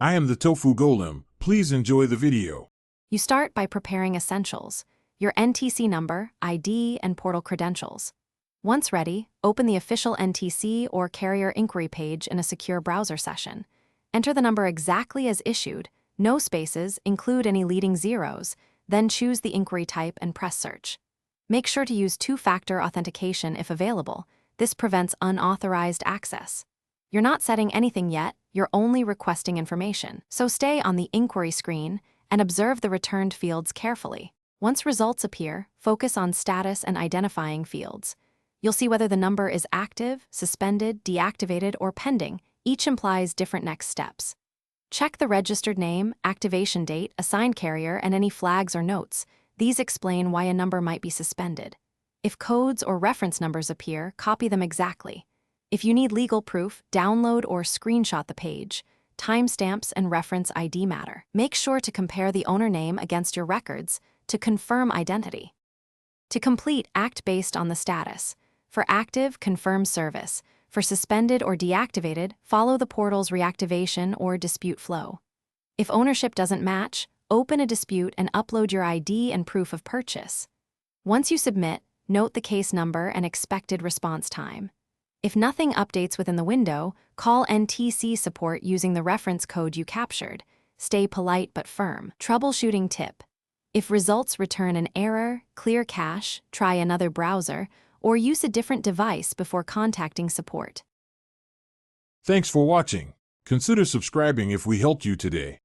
I am the Tofu Golem. Please enjoy the video. You start by preparing essentials: your NTC number, ID, and portal credentials. Once ready, open the official NTC or carrier inquiry page in a secure browser session. Enter the number exactly as issued, no spaces, include any leading zeros, then choose the inquiry type and press search. Make sure to use two-factor authentication if available. This prevents unauthorized access. You're not setting anything yet, you're only requesting information, so stay on the inquiry screen and observe the returned fields carefully. Once results appear, focus on status and identifying fields. You'll see whether the number is active, suspended, deactivated, or pending. Each implies different next steps. Check the registered name, activation date, assigned carrier, and any flags or notes. These explain why a number might be suspended. If codes or reference numbers appear, copy them exactly. If you need legal proof, download or screenshot the page. Timestamps and reference ID matter. Make sure to compare the owner name against your records to confirm identity. To complete, act based on the status. For active, confirm service. For suspended or deactivated, follow the portal's reactivation or dispute flow. If ownership doesn't match, open a dispute and upload your ID and proof of purchase. Once you submit, note the case number and expected response time. If nothing updates within the window, call NTC support using the reference code you captured. Stay polite but firm. Troubleshooting tip: if results return an error, clear cache, try another browser, or use a different device before contacting support. Thanks for watching. Consider subscribing if we helped you today.